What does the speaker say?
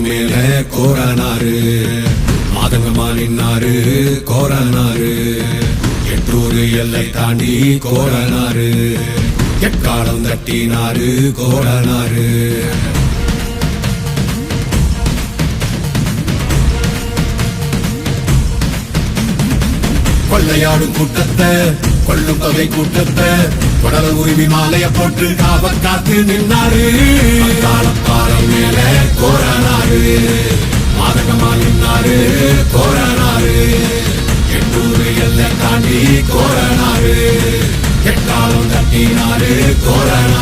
மேல கோரனாரு மாதங்கமா நின்னாரு கோரனாரு எட்டூரு எல்லை தாண்டி கோரனாரு எக்காலம் தட்டினாரு கோரனாரு கொள்ளையாடும் கூட்டத்தை கொள்ளும் தொகை கூட்டத்தை தொடர உரிமை மாலைய போட்டு காவ காத்து நின்னாரு காலப்பாறை மேல கோரனாரு மாதகமா நின்னாரு கோரனாரு எட்டூரு எல்லை தாண்டி கோரனாரு எட்டாலம் தட்டினாரு கோரனாரு